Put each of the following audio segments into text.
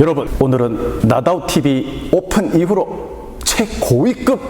여러분, 오늘은 나다우TV 오픈 이후로 최고위급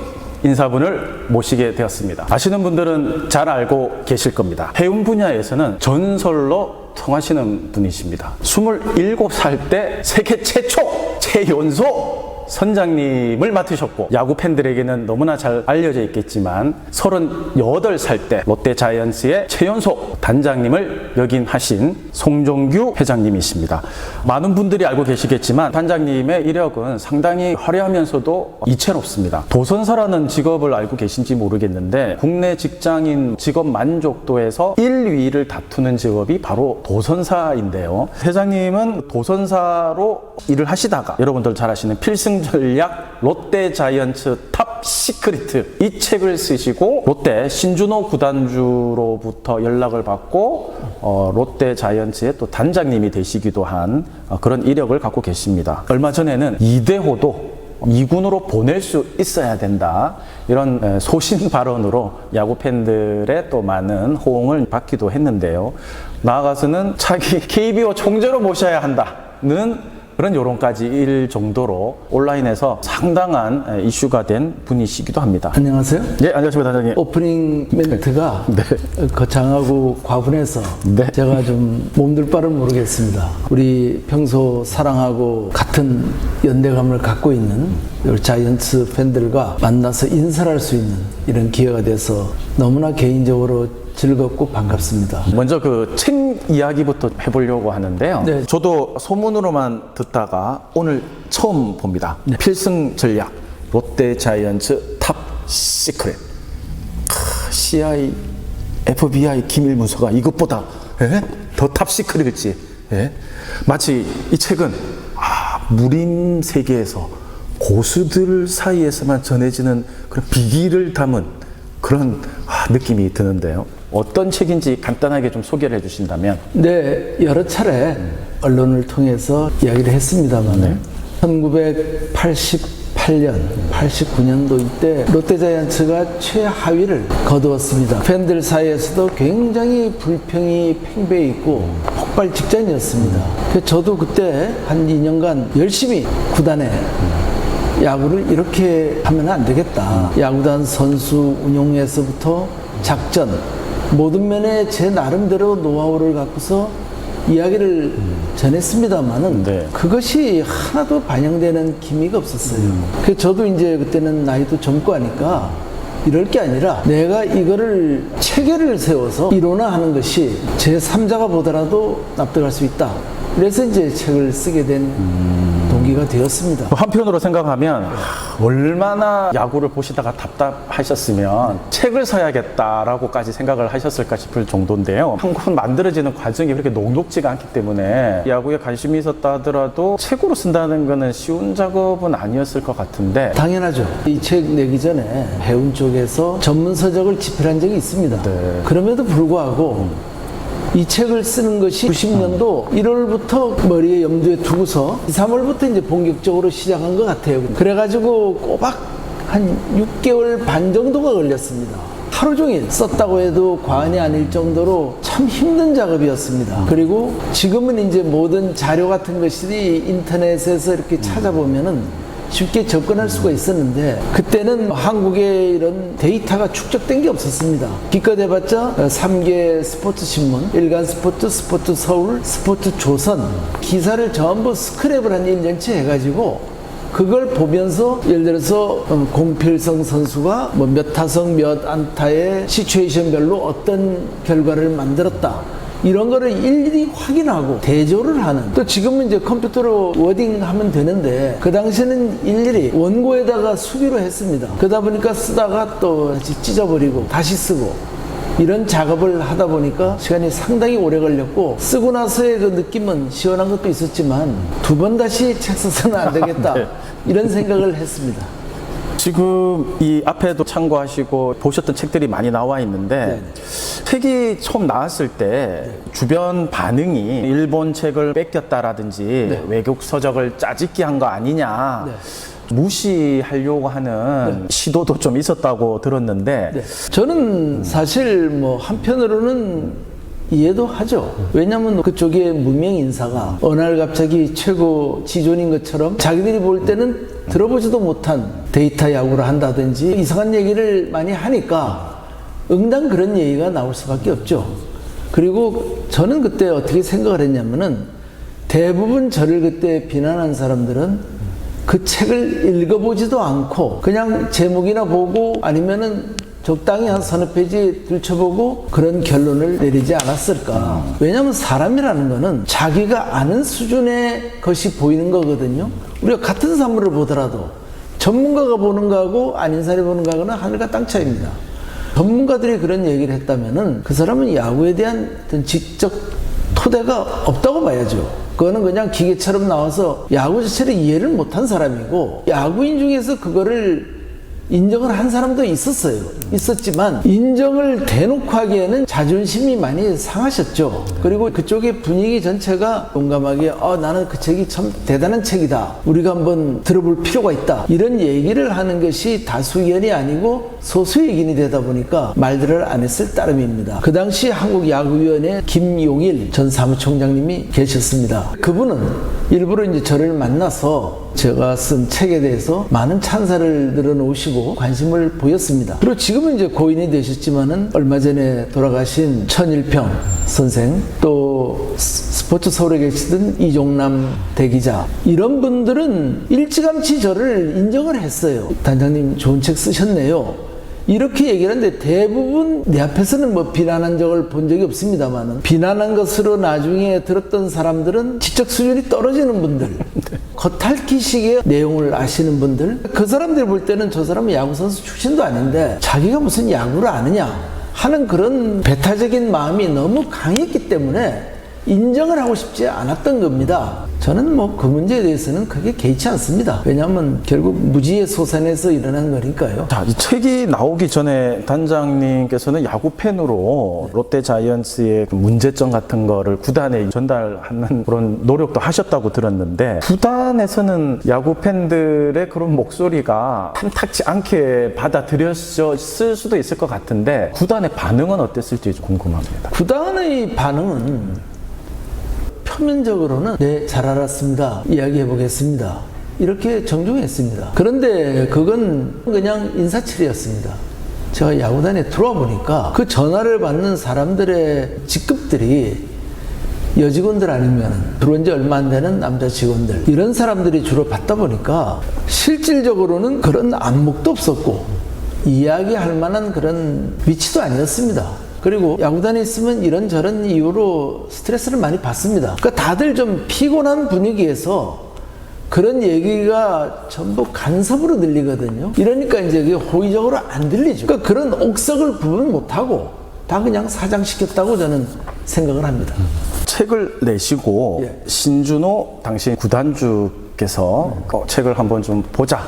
인사분을 모시게 되었습니다. 아시는 분들은 잘 알고 계실 겁니다. 해운 분야에서는 전설로 통하시는 분이십니다. 27살 때 세계 최초 최연소 선장님을 맡으셨고, 야구 팬들에게는 너무나 잘 알려져 있겠지만 38살 때 롯데자이언츠의 최연소 단장님을 역임하신 송종규 회장님이십니다. 많은 분들이 알고 계시겠지만 단장님의 이력은 상당히 화려하면서도 이채롭습니다. 도선사라는 직업을 알고 계신지 모르겠는데 국내 직장인 직업 만족도에서 1위를 다투는 직업이 바로 도선사인데요. 회장님은 도선사로 일을 하시다가 여러분들 잘 아시는 필승 전략 롯데자이언츠 탑 시크릿 이 책을 쓰시고 롯데 신준호 구단주로부터 연락을 받고 롯데자이언츠의 또 단장님이 되시기도 한 그런 이력을 갖고 계십니다. 얼마 전에는 이대호도 2군으로 보낼 수 있어야 된다, 이런 소신 발언으로 야구 팬들의 또 많은 호응을 받기도 했는데요. 나아가서는 차기 KBO 총재로 모셔야 한다는 그런 여론까지 일 정도로 온라인에서 상당한 이슈가 된 분이시기도 합니다. 안녕하세요. 네, 안녕하십니까, 단장님. 오프닝 멘트가 네. 거창하고 과분해서 네. 제가 좀 몸둘 바를 모르겠습니다. 우리 평소 사랑하고 같은 연대감을 갖고 있는 자이언츠 팬들과 만나서 인사를 할 수 있는 이런 기회가 돼서 너무나 개인적으로 즐겁고 반갑습니다. 먼저 그 책 이야기부터 해보려고 하는데요. 네. 저도 소문으로만 듣다가 오늘 처음 봅니다. 네. 필승 전략 롯데자이언츠 탑 시크릿. CIA, FBI 기밀 문서가 이것보다 더 탑 시크릿일지. 마치 이 책은 무림 세계에서 고수들 사이에서만 전해지는 그런 비기를 담은 그런 느낌이 드는데요. 어떤 책인지 간단하게 좀 소개를 해주신다면. 네, 여러 차례 언론을 통해서 이야기를 했습니다만 네. 1988년, 89년도 이때 롯데자이언츠가 최하위를 거두었습니다. 팬들 사이에서도 굉장히 불평이 팽배해 있고 폭발 직전이었습니다. 그래서 저도 그때 한 2년간 열심히 구단에 야구를 이렇게 하면 안 되겠다. 야구단 선수 운용에서부터 작전, 모든 면에 제 나름대로 노하우를 갖고서 이야기를 전했습니다만은 네. 그것이 하나도 반영되는 기미가 없었어요. 그래서 저도 이제 그때는 나이도 젊고 하니까 이럴 게 아니라 내가 이거를 체계를 세워서 이론화하는 것이 제 3자가 보더라도 납득할 수 있다. 그래서 이제 책을 쓰게 된 동기가 되었습니다. 한편으로 생각하면 얼마나 야구를 보시다가 답답하셨으면 책을 써야겠다라고까지 생각을 하셨을까 싶을 정도인데요. 한권 만들어지는 과정이 그렇게 녹록지가 않기 때문에 야구에 관심이 있었다 하더라도 책으로 쓴다는 거는 쉬운 작업은 아니었을 것 같은데. 당연하죠. 이 책 내기 전에 해운 쪽에서 전문 서적을 집필한 적이 있습니다. 네. 그럼에도 불구하고 이 책을 쓰는 것이 90년도 1월부터 머리에 염두에 두고서 2, 3월부터 이제 본격적으로 시작한 것 같아요. 그래가지고 꼬박 한 6개월 반 정도가 걸렸습니다. 하루 종일 썼다고 해도 과언이 아닐 정도로 참 힘든 작업이었습니다. 그리고 지금은 이제 모든 자료 같은 것이 인터넷에서 이렇게 찾아보면은 쉽게 접근할 수가 있었는데 그때는 한국에 이런 데이터가 축적된 게 없었습니다. 기껏 해봤자 3개 스포츠 신문, 일간스포츠, 스포츠서울, 스포츠조선 기사를 전부 스크랩을 한 1년치 해가지고 그걸 보면서 예를 들어서 공필성 선수가 뭐 몇 타석 몇 안타의 시츄에이션별로 어떤 결과를 만들었다, 이런 거를 일일이 확인하고 대조를 하는, 또 지금은 이제 컴퓨터로 워딩하면 되는데 그 당시에는 일일이 원고에다가 수기로 했습니다. 그러다 보니까 쓰다가 또 다시 찢어버리고 다시 쓰고 이런 작업을 하다 보니까 시간이 상당히 오래 걸렸고, 쓰고 나서의 그 느낌은 시원한 것도 있었지만 두 번 다시 책 써서는 안 되겠다. 네. 이런 생각을 했습니다. 지금 이 앞에도 참고하시고 보셨던 책들이 많이 나와 있는데 네. 책이 처음 나왔을 때 주변 반응이 일본 책을 뺏겼다라든지 네. 외국 서적을 짜집기 한 거 아니냐, 네. 무시하려고 하는 시도도 좀 있었다고 들었는데. 네. 저는 사실 뭐 한편으로는 이해도 하죠. 왜냐하면 그쪽에 무명 인사가 어느 날 갑자기 최고 지존인 것처럼 자기들이 볼 때는 들어보지도 못한 데이터 야구를 한다든지 이상한 얘기를 많이 하니까 응당 그런 얘기가 나올 수밖에 없죠. 그리고 저는 그때 어떻게 생각을 했냐면은 대부분 저를 그때 비난한 사람들은 그 책을 읽어보지도 않고 그냥 제목이나 보고 아니면은 적당히 한 서너 페이지 들춰보고 그런 결론을 내리지 않았을까. 왜냐하면 사람이라는 거는 자기가 아는 수준의 것이 보이는 거거든요. 우리가 같은 사물을 보더라도 전문가가 보는 거하고 아닌 사람이 보는 거하고는 하늘과 땅 차이입니다. 전문가들이 그런 얘기를 했다면은 그 사람은 야구에 대한 어떤 지적 토대가 없다고 봐야죠. 그거는 그냥 기계처럼 나와서 야구 자체를 이해를 못한 사람이고, 야구인 중에서 그거를 인정을 한 사람도 있었지만 인정을 대놓고 하기에는 자존심이 많이 상하셨죠. 그리고 그쪽의 분위기 전체가 용감하게 나는 그 책이 참 대단한 책이다, 우리가 한번 들어볼 필요가 있다, 이런 얘기를 하는 것이 다수 의견이 아니고 소수 의견이 되다 보니까 말들을 안 했을 따름입니다. 그 당시 한국야구위원회 김용일 전 사무총장님이 계셨습니다. 그분은 일부러 이제 저를 만나서 제가 쓴 책에 대해서 많은 찬사를 늘어놓으시고 관심을 보였습니다. 그리고 지금은 이제 고인이 되셨지만은 얼마 전에 돌아가신 천일평 선생, 또 스포츠 서울에 계시던 이종남 대기자, 이런 분들은 일찌감치 저를 인정을 했어요. 단장님 좋은 책 쓰셨네요, 이렇게 얘기를 하는데 대부분 내 앞에서는 뭐 비난한 적을 본 적이 없습니다만, 비난한 것으로 나중에 들었던 사람들은 지적 수준이 떨어지는 분들, 겉핥기식의 내용을 아시는 분들, 그 사람들 볼 때는 저 사람은 야구선수 출신도 아닌데 자기가 무슨 야구를 아느냐 하는 그런 배타적인 마음이 너무 강했기 때문에 인정을 하고 싶지 않았던 겁니다. 저는 뭐 그 문제에 대해서는 크게 개의치 않습니다. 왜냐하면 결국 무지의 소산에서 일어난 거니까요. 자, 이 책이 나오기 전에 단장님께서는 야구 팬으로 롯데 자이언츠의 그 문제점 같은 거를 구단에 전달하는 그런 노력도 하셨다고 들었는데, 구단에서는 야구 팬들의 그런 목소리가 탐탁지 않게 받아들였을 수도 있을 것 같은데, 구단의 반응은 어땠을지 좀 궁금합니다. 구단의 반응은 표면적으로는 네, 잘 알았습니다, 이야기해 보겠습니다, 이렇게 정중했습니다. 그런데 그건 그냥 인사치레였습니다. 제가 야구단에 들어와 보니까 그 전화를 받는 사람들의 직급들이 여직원들 아니면 들어온 지 얼마 안 되는 남자 직원들, 이런 사람들이 주로 받다 보니까 실질적으로는 그런 안목도 없었고 이야기할 만한 그런 위치도 아니었습니다. 그리고 야구단에 있으면 이런저런 이유로 스트레스를 많이 받습니다. 그러니까 다들 좀 피곤한 분위기에서 그런 얘기가 전부 간섭으로 들리거든요. 이러니까 이제 그게 호의적으로 안 들리죠. 그러니까 그런 옥석을 구분 못하고 다 그냥 사장시켰다고 저는 생각을 합니다. 책을 내시고 신준호 당시 구단주께서 책을 한번 좀 보자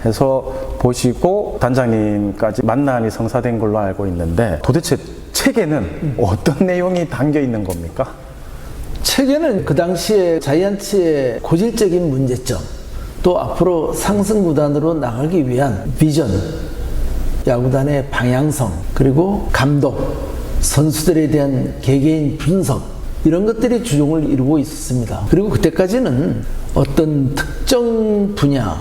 해서 보시고 단장님까지 만남이 성사된 걸로 알고 있는데, 도대체 책에는 어떤 내용이 담겨 있는 겁니까? 책에는 그 당시에 자이언츠의 고질적인 문제점, 또 앞으로 상승 구단으로 나가기 위한 비전, 야구단의 방향성, 그리고 감독, 선수들에 대한 개개인 분석, 이런 것들이 주종을 이루고 있었습니다. 그리고 그때까지는 어떤 특정 분야,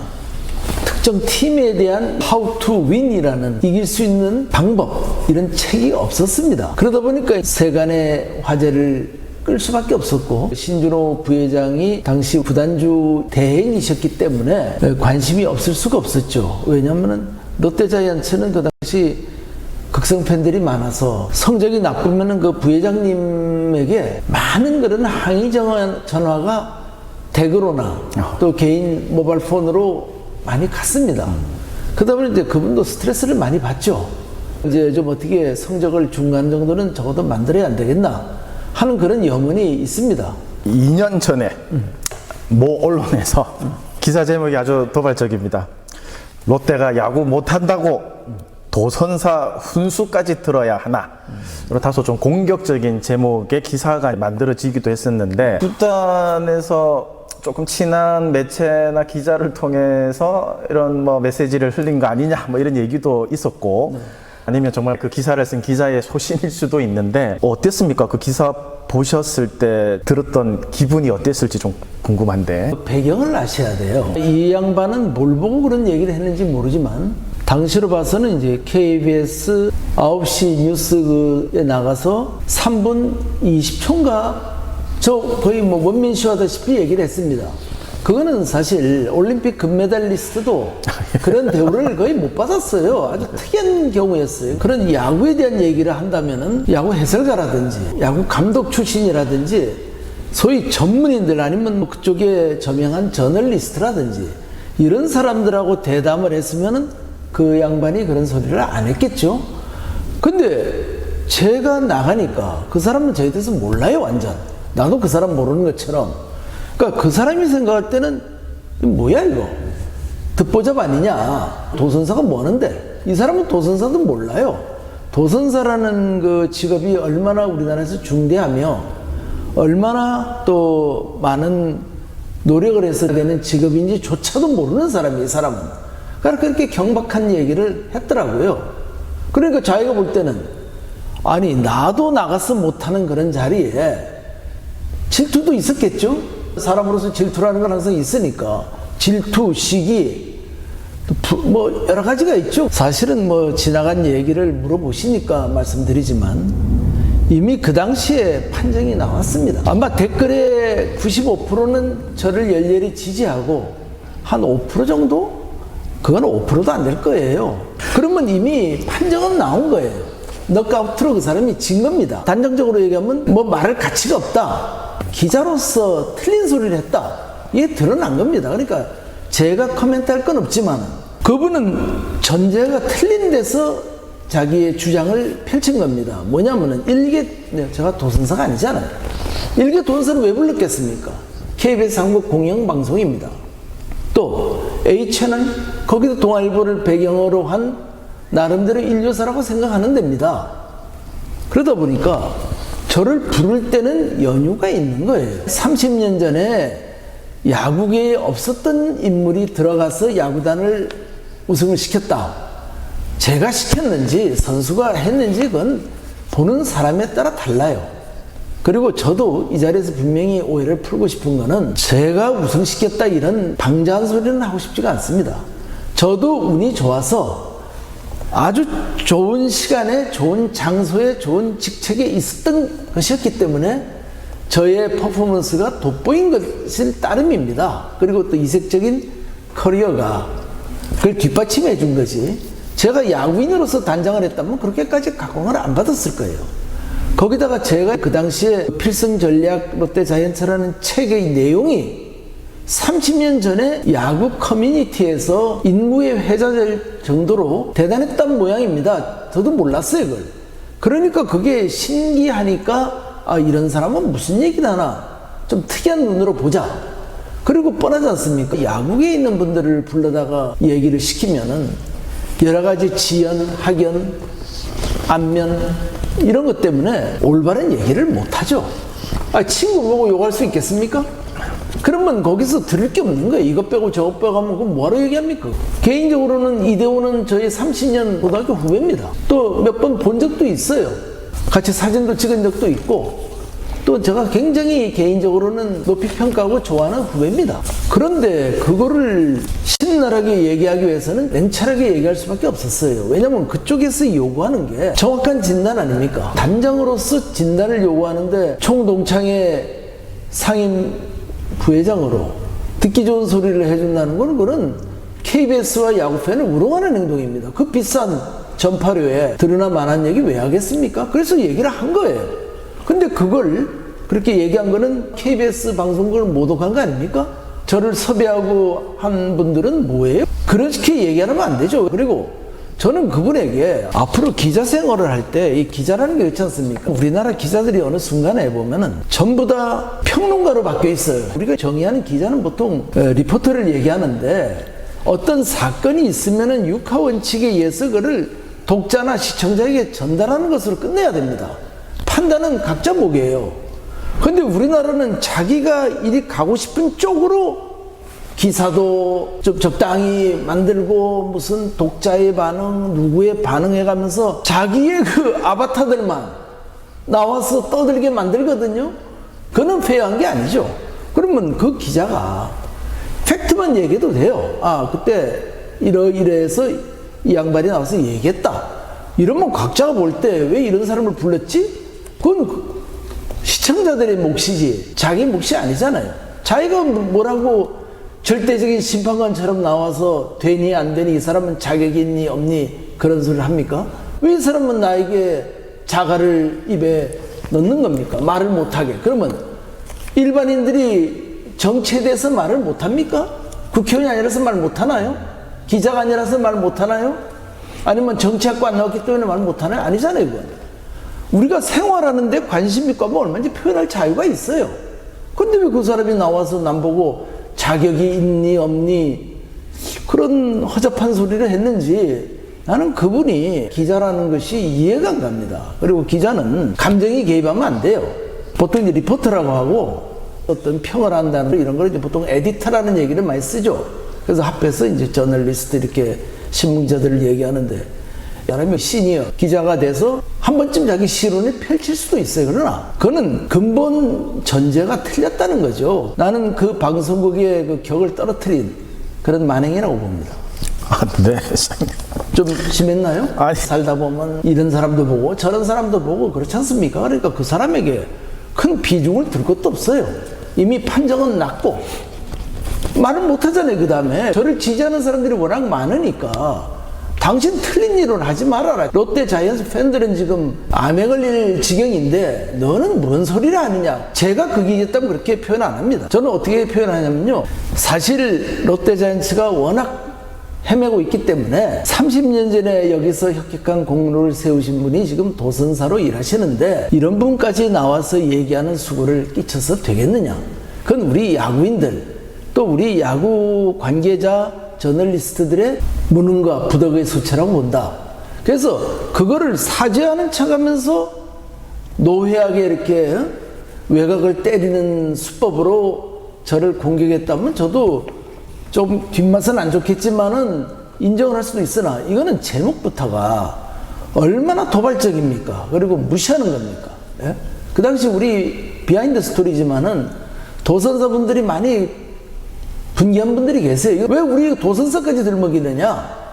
특정 팀에 대한 How to Win이라는 이길 수 있는 방법, 이런 책이 없었습니다. 그러다 보니까 세간의 화제를 끌 수밖에 없었고, 신준호 부회장이 당시 구단주 대행이셨기 때문에 관심이 없을 수가 없었죠. 왜냐하면 롯데자이언츠는 그 당시 극성 팬들이 많아서 성적이 나쁘면 그 부회장님에게 많은 그런 항의 전화가 댁으로나 또 개인 모바일 폰으로 많이 갔습니다. 그러다 보니 이제 그분도 스트레스를 많이 받죠. 이제 좀 어떻게 성적을 중간 정도는 적어도 만들어야 안 되겠나 하는 그런 염원이 있습니다. 2년 전에 모 언론에서 기사 제목이 아주 도발적입니다. 롯데가 야구 못한다고 도선사 훈수까지 들어야 하나. 다소 좀 공격적인 제목의 기사가 만들어지기도 했었는데, 구단에서 조금 친한 매체나 기자를 통해서 이런 뭐 메시지를 흘린 거 아니냐, 뭐 이런 얘기도 있었고, 아니면 정말 그 기사를 쓴 기자의 소신일 수도 있는데 어땠습니까? 그 기사 보셨을 때 들었던 기분이 어땠을지 좀 궁금한데. 배경을 아셔야 돼요. 이 양반은 뭘 보고 그런 얘기를 했는지 모르지만 당시로 봐서는 이제 KBS 9시 뉴스에 나가서 3분 20초인가 저 거의 뭐 원민쇼 하다시피 얘기를 했습니다. 그거는 사실 올림픽 금메달리스트도 그런 대우를 거의 못 받았어요. 아주 특이한 경우였어요. 그런 야구에 대한 얘기를 한다면은 야구 해설가라든지 야구 감독 출신이라든지 소위 전문인들 아니면 뭐 그쪽에 저명한 저널리스트라든지 이런 사람들하고 대담을 했으면은 그 양반이 그런 소리를 안 했겠죠. 근데 제가 나가니까 그 사람은 저에 대해서 몰라요, 완전. 나도 그 사람 모르는 것처럼. 그러니까 그 사람이 생각할 때는 뭐야 이거 듣보잡 아니냐, 도선사가 뭐 하는데. 이 사람은 도선사도 몰라요. 도선사라는 그 직업이 얼마나 우리나라에서 중대하며 얼마나 또 많은 노력을 해서 되는 직업인지조차도 모르는 사람이 이 사람은. 그러니까 그렇게 경박한 얘기를 했더라고요. 그러니까 자기가 볼 때는 아니 나도 나가서 못하는 그런 자리에 질투도 있었겠죠. 사람으로서 질투라는 건 항상 있으니까 질투, 시기 뭐 여러 가지가 있죠. 사실은 뭐 지나간 얘기를 물어보시니까 말씀드리지만 이미 그 당시에 판정이 나왔습니다. 아마 댓글의 95%는 저를 열렬히 지지하고 한 5% 정도? 그건 5%도 안 될 거예요. 그러면 이미 판정은 나온 거예요. 넉아웃으로 그 사람이 진 겁니다. 단정적으로 얘기하면 뭐 말할 가치가 없다. 기자로서 틀린 소리를 했다. 이게 드러난 겁니다. 그러니까 제가 코멘트할 건 없지만 그분은 전제가 틀린 데서 자기의 주장을 펼친 겁니다. 뭐냐면은 제가 도선사가 아니잖아요. 일개 도선사를 왜 불렀겠습니까? KBS 한국 공영방송입니다. 또 A채널 거기도 동아일보를 배경으로 한 나름대로 인류사라고 생각하는 데입니다. 그러다 보니까 저를 부를 때는 연유가 있는 거예요. 30년 전에 야구계에 없었던 인물이 들어가서 야구단을 우승을 시켰다. 제가 시켰는지 선수가 했는지 그건 보는 사람에 따라 달라요. 그리고 저도 이 자리에서 분명히 오해를 풀고 싶은 거는 제가 우승시켰다 이런 방자한 소리는 하고 싶지가 않습니다. 저도 운이 좋아서 아주 좋은 시간에 좋은 장소에 좋은 직책에 있었던 것이었기 때문에 저의 퍼포먼스가 돋보인 것일 따름입니다. 그리고 또 이색적인 커리어가 그걸 뒷받침해 준 거지. 제가 야구인으로서 단장을 했다면 그렇게까지 각광을 안 받았을 거예요. 거기다가 제가 그 당시에 필승 전략 롯데자이언츠라는 책의 내용이 30년 전에 야구 커뮤니티에서 인구의 회자될 정도로 대단했던 모양입니다. 저도 몰랐어요, 그걸. 그러니까 그게 신기하니까 아, 이런 사람은 무슨 얘기를 하나 좀 특이한 눈으로 보자. 그리고 뻔하지 않습니까? 야구계에 있는 분들을 불러다가 얘기를 시키면은 여러 가지 지연, 학연, 안면 이런 것 때문에 올바른 얘기를 못하죠. 아, 친구 보고 욕할 수 있겠습니까? 그러면 거기서 들을 게 없는 거예요. 이것 빼고 저것 빼고 하면 그럼 뭐하러 얘기합니까? 개인적으로는 이대호는 저희 30년 고등학교 후배입니다. 또 몇 번 본 적도 있어요. 같이 사진도 찍은 적도 있고 또 제가 굉장히 개인적으로는 높이 평가하고 좋아하는 후배입니다. 그런데 그거를 신랄하게 얘기하기 위해서는 냉철하게 얘기할 수밖에 없었어요. 왜냐면 그쪽에서 요구하는 게 정확한 진단 아닙니까? 단장으로서 진단을 요구하는데 총동창회 상임 부회장으로 듣기 좋은 소리를 해준다는 건 그건 KBS와 야구팬을 우롱하는 행동입니다. 그 비싼 전파료에 들으나 마나한 얘기 왜 하겠습니까? 그래서 얘기를 한 거예요. 근데 그걸 그렇게 얘기한 거는 KBS 방송국을 모독한 거 아닙니까? 저를 섭외하고 한 분들은 뭐예요? 그렇게 얘기하면 안 되죠. 그리고 저는 그분에게 앞으로 기자 생활을 할 때 이 기자라는 게 그렇지 않습니까? 우리나라 기자들이 어느 순간에 보면은 전부 다 평론가로 바뀌어 있어요. 우리가 정의하는 기자는 보통 리포터를 얘기하는데 어떤 사건이 있으면은 육하 원칙에 의해서 그를 독자나 시청자에게 전달하는 것으로 끝내야 됩니다. 판단은 각자 보기예요. 근데 우리나라는 자기가 이리 가고 싶은 쪽으로 기사도 좀 적당히 만들고 무슨 독자의 반응, 누구의 반응해가면서 자기의 그 아바타들만 나와서 떠들게 만들거든요. 그는 페어한 게 아니죠. 그러면 그 기자가 팩트만 얘기해도 돼요. 아, 그때 이러이러해서 이 양반이 나와서 얘기했다. 이러면 각자가 볼 때 왜 이런 사람을 불렀지? 그건 시청자들의 몫이지 자기 몫이 아니잖아요. 자기가 뭐라고 절대적인 심판관처럼 나와서 되니 안 되니 이 사람은 자격이 있니 없니 그런 소리를 합니까? 왜 이 사람은 나에게 자갈을 입에 넣는 겁니까? 말을 못하게. 그러면 일반인들이 정치에 대해서 말을 못합니까? 국회의원이 아니라서 말 못하나요? 기자가 아니라서 말 못하나요? 아니면 정치학과 안 나왔기 때문에 말 못하나요? 아니잖아요, 그건. 우리가 생활하는데 관심 있고 하면 얼마든지 표현할 자유가 있어요. 근데 왜 그 사람이 나와서 남보고 자격이 있니 없니 그런 허접한 소리를 했는지 나는 그분이 기자라는 것이 이해가 안 갑니다. 그리고 기자는 감정이 개입하면 안 돼요. 보통 이제 리포터라고 하고 어떤 평을 한다는 이런 걸 이제 보통 에디터라는 얘기를 많이 쓰죠. 그래서 합해서 이제 저널리스트 이렇게 신문자들을 얘기하는데 사람이 시니어 기자가 돼서 한 번쯤 자기 시론을 펼칠 수도 있어요. 그러나 그거는 근본 전제가 틀렸다는 거죠. 나는 그 방송국의 그 격을 떨어뜨린 그런 만행이라고 봅니다. 아, 네. 좀 심했나요? 아니. 살다 보면 이런 사람도 보고 저런 사람도 보고 그렇지 않습니까? 그러니까 그 사람에게 큰 비중을 둘 것도 없어요. 이미 판정은 났고 말을 못하잖아요. 그 다음에 저를 지지하는 사람들이 워낙 많으니까 당신 틀린 일은 하지 말아라. 롯데 자이언츠 팬들은 지금 암에 걸릴 지경인데 너는 뭔 소리를 하느냐. 제가 그 기자였다면 그렇게 표현 안 합니다. 저는 어떻게 표현하냐면요, 사실 롯데 자이언츠가 워낙 헤매고 있기 때문에 30년 전에 여기서 혁혁한 공로를 세우신 분이 지금 도선사로 일하시는데 이런 분까지 나와서 얘기하는 수고를 끼쳐서 되겠느냐. 그건 우리 야구인들 또 우리 야구 관계자 저널리스트들의 무능과 부덕의 수치라고 본다. 그래서 그거를 사죄하는 척하면서 노회하게 이렇게 외곽을 때리는 수법으로 저를 공격했다면 저도 좀 뒷맛은 안 좋겠지만은 인정을 할 수도 있으나 이거는 제목부터가 얼마나 도발적입니까? 그리고 무시하는 겁니까? 예? 그 당시 우리 비하인드 스토리지만은 도선사분들이 많이 분개한 분들이 계세요. 왜 우리 도선사까지 들먹이느냐?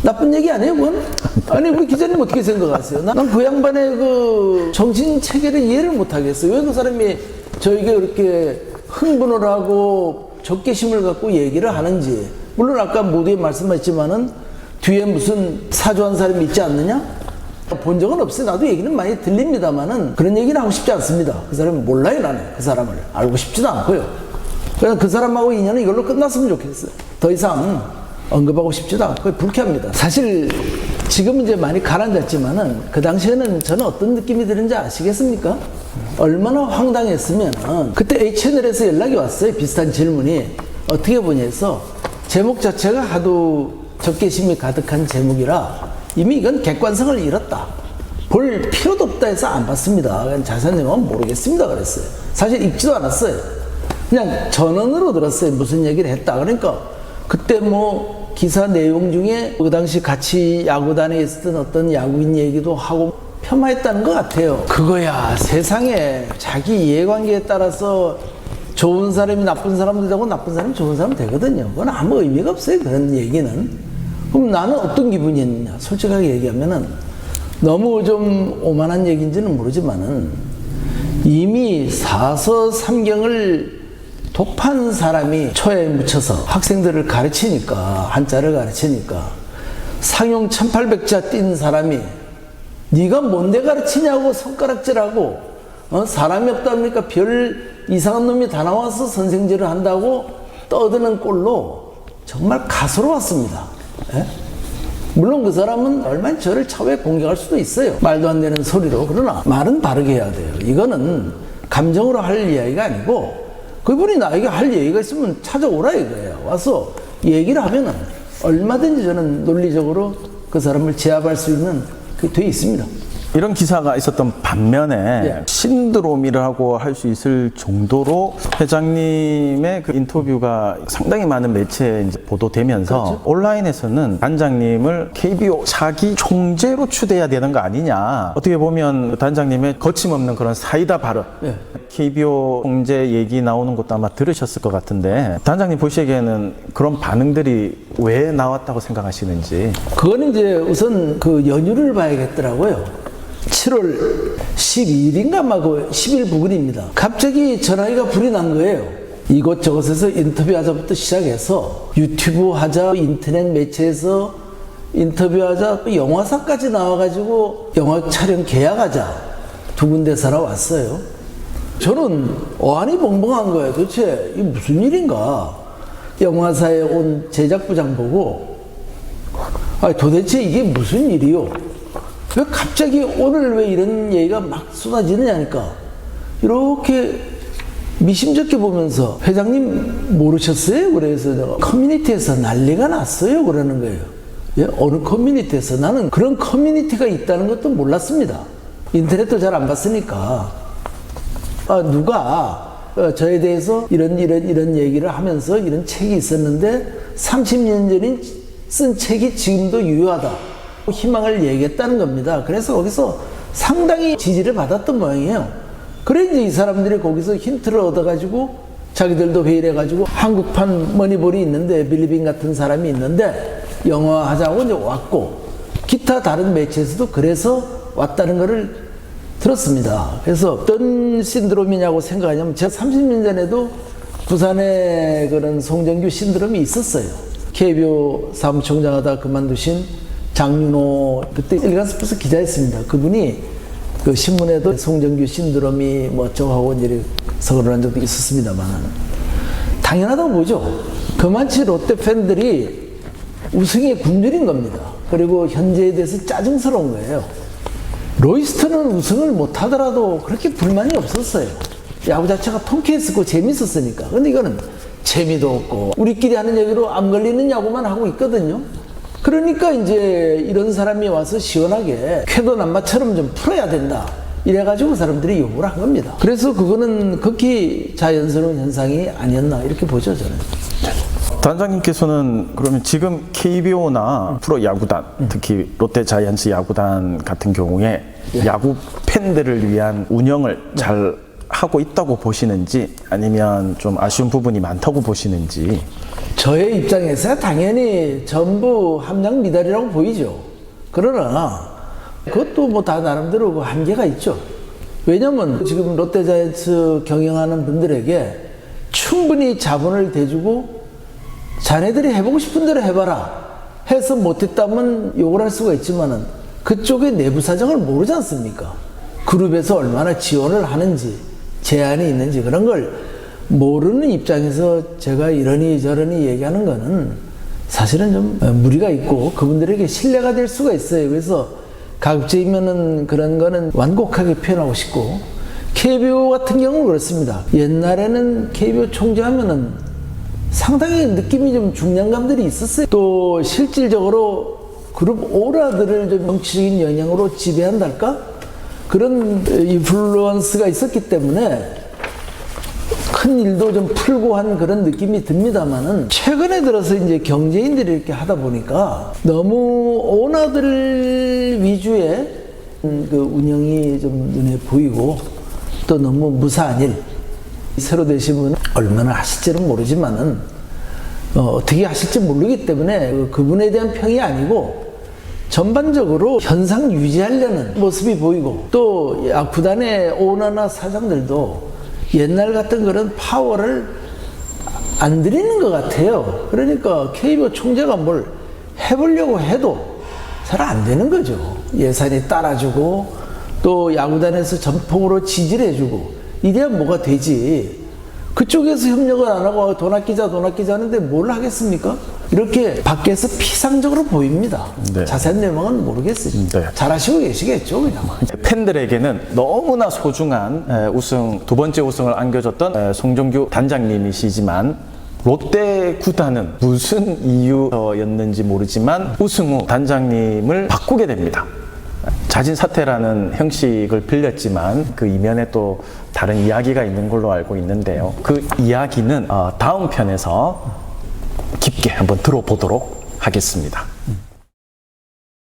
나쁜 얘기 아니에요, 그건? 아니, 우리 기자님 어떻게 생각하세요? 난 그 양반의 그 정신 체계를 이해를 못 하겠어요. 왜 그 사람이 저에게 그렇게 흥분을 하고 적개심을 갖고 얘기를 하는지. 물론 아까 모두에 말씀하셨지만은 뒤에 무슨 사조한 사람이 있지 않느냐? 본 적은 없어요. 나도 얘기는 많이 들립니다만은 그런 얘기는 하고 싶지 않습니다. 그 사람은 몰라요, 나는. 그 사람을. 알고 싶지도 않고요. 그래서 그 사람하고 인연은 이걸로 끝났으면 좋겠어요. 더 이상 언급하고 싶지도 않고 불쾌합니다. 사실 지금은 이제 많이 가라앉았지만은 그 당시에는 저는 어떤 느낌이 드는지 아시겠습니까? 얼마나 황당했으면 그때 H채널에서 연락이 왔어요. 비슷한 질문이 어떻게 보냐 해서 제목 자체가 하도 적개심이 가득한 제목이라 이미 이건 객관성을 잃었다. 볼 필요도 없다 해서 안 봤습니다. 그냥 자세한 내용은 모르겠습니다 그랬어요. 사실 읽지도 않았어요. 그냥 전언으로 들었어요. 무슨 얘기를 했다. 그러니까 그때 뭐 기사 내용 중에 그 당시 같이 야구단에 있었던 어떤 야구인 얘기도 하고 폄하했다는 것 같아요. 그거야 세상에 자기 이해관계에 따라서 좋은 사람이 나쁜 사람도 되고 나쁜 사람이 좋은 사람 되거든요. 그건 아무 의미가 없어요. 그런 얘기는. 그럼 나는 어떤 기분이었느냐. 솔직하게 얘기하면은 너무 좀 오만한 얘기인지는 모르지만은 이미 사서삼경을 독판 사람이 초에 묻혀서 학생들을 가르치니까 한자를 가르치니까 상용 1800자 띈 사람이 네가 뭔데 가르치냐고 손가락질하고 사람이 없다 보니까 별 이상한 놈이 다 나와서 선생질을 한다고 떠드는 꼴로 정말 가소로웠습니다. 예? 물론 그 사람은 얼마나 저를 차후에 공격할 수도 있어요. 말도 안 되는 소리로. 그러나 말은 바르게 해야 돼요. 이거는 감정으로 할 이야기가 아니고 그분이 나에게 할 얘기가 있으면 찾아오라 이거예요. 와서 얘기를 하면은 얼마든지 저는 논리적으로 그 사람을 제압할 수 있는 그게 돼 있습니다. 이런 기사가 있었던 반면에 예. 신드롬이라고 할 수 있을 정도로 회장님의 그 인터뷰가 상당히 많은 매체에 이제 보도되면서 그렇죠. 온라인에서는 단장님을 KBO 차기 총재로 추대해야 되는 거 아니냐. 어떻게 보면 단장님의 거침없는 그런 사이다 발언. 예. KBO 총재 얘기 나오는 것도 아마 들으셨을 것 같은데 단장님 보시기에는 그런 반응들이 왜 나왔다고 생각하시는지. 그거는 이제 우선 그 연휴를 봐야겠더라고요. 7월 12일인가 막 10일 부근입니다. 갑자기 전화기가 불이 난 거예요. 이곳저곳에서 인터뷰하자부터 시작해서 유튜브 하자, 인터넷 매체에서 인터뷰하자, 또 영화사까지 나와가지고 영화 촬영 계약하자 두 군데서나 왔어요. 저는 어안이 벙벙한 거예요. 도대체 이게 무슨 일인가? 영화사에 온 제작부장 보고 도대체 이게 무슨 일이요? 왜 갑자기 오늘 왜 이런 얘기가 막 쏟아지느냐니까 이렇게 미심쩍게 보면서 회장님 모르셨어요? 그래서 내가 커뮤니티에서 난리가 났어요 그러는 거예요. 예? 어느 커뮤니티에서? 나는 그런 커뮤니티가 있다는 것도 몰랐습니다. 인터넷도 잘 안 봤으니까. 누가 저에 대해서 이런 얘기를 하면서 이런 책이 있었는데 30년 전에 쓴 책이 지금도 유효하다. 희망을 얘기했다는 겁니다. 그래서 거기서 상당히 지지를 받았던 모양이에요. 그래 이제 이 사람들이 거기서 힌트를 얻어가지고 자기들도 회의를 해가지고 한국판 머니볼이 있는데 빌리빈 같은 사람이 있는데 영화 하자고 이제 왔고 기타 다른 매체에서도 그래서 왔다는 거를 들었습니다. 그래서 어떤 신드롬이냐고 생각하냐면 제가 30년 전에도 부산에 그런 송정규 신드롬이 있었어요. KBO 사무총장 하다 그만두신 장윤호 그때 일간스포츠 기자였습니다. 그분이 그 신문에도 송정규 신드롬이 뭐 어쩌고 이제 서거한 적도 있었습니다만 당연하다고 보죠. 그만치 롯데 팬들이 우승에 굶주린 겁니다. 그리고 현재에 대해서 짜증스러운 거예요. 로이스터는 우승을 못하더라도 그렇게 불만이 없었어요. 야구 자체가 통쾌했었고 재밌었으니까. 근데 이거는 재미도 없고 우리끼리 하는 얘기로 안 걸리는 야구만 하고 있거든요. 그러니까 이제 이런 사람이 와서 시원하게 쾌도난마처럼 좀 풀어야 된다. 이래가지고 사람들이 요구를 한 겁니다. 그래서 그거는 극히 자연스러운 현상이 아니었나 이렇게 보죠 저는. 단장님께서는 그러면 지금 KBO나 프로야구단, 특히 롯데자이언츠 야구단 같은 경우에 야구 팬들을 위한 운영을 잘 하고 있다고 보시는지 아니면 좀 아쉬운 부분이 많다고 보시는지. 저의 입장에서 당연히 전부 함량미달이라고 보이죠. 그러나 그것도 뭐 다 나름대로 그 한계가 있죠. 왜냐면 지금 롯데자이언츠 경영하는 분들에게 충분히 자본을 대주고 자네들이 해보고 싶은 대로 해봐라 해서 못했다면 욕을 할 수가 있지만은 그쪽의 내부 사정을 모르지 않습니까? 그룹에서 얼마나 지원을 하는지 제한이 있는지 그런 걸 모르는 입장에서 제가 이러니 저러니 얘기하는 거는 사실은 좀 무리가 있고 그분들에게 신뢰가 될 수가 있어요. 그래서 가급적이면은 그런 거는 완곡하게 표현하고 싶고 KBO 같은 경우는 그렇습니다. 옛날에는 KBO 총재하면은 상당히 느낌이 좀 중량감들이 있었어요. 또 실질적으로 그룹 오라들을 좀 정치적인 영향으로 지배한달까? 그런 인플루언스가 있었기 때문에 큰 일도 좀 풀고 한 그런 느낌이 듭니다만은 최근에 들어서 이제 경제인들이 이렇게 하다 보니까 너무 오너들 위주의 그 운영이 좀 눈에 보이고 또 너무 무사한 일. 새로 되신 분은 얼마나 하실지는 모르지만은 어떻게 하실지 모르기 때문에 그분에 대한 평이 아니고 전반적으로 현상 유지하려는 모습이 보이고 또 구단의 오너나 사장들도 옛날 같은 그런 파워를 안 들이는 것 같아요. 그러니까 KBO 총재가 뭘 해보려고 해도 잘 안 되는 거죠. 예산이 따라주고 또 야구단에서 전폭으로 지지를 해주고 이래야 뭐가 되지. 그쪽에서 협력을 안 하고 돈 아끼자 하는데 뭘 하겠습니까? 이렇게 밖에서 피상적으로 보입니다. 네. 자세한 내용은 모르겠어요. 네. 잘 하시고 계시겠죠 그냥. 팬들에게는 너무나 소중한 두 번째 우승을 안겨줬던 송정규 단장님이시지만 롯데 구단은 무슨 이유였는지 모르지만 우승 후 단장님을 바꾸게 됩니다. 자진 사퇴라는 형식을 빌렸지만 그 이면에 또 다른 이야기가 있는 걸로 알고 있는데요. 그 이야기는 다음 편에서 깊게 한번 들어보도록 하겠습니다.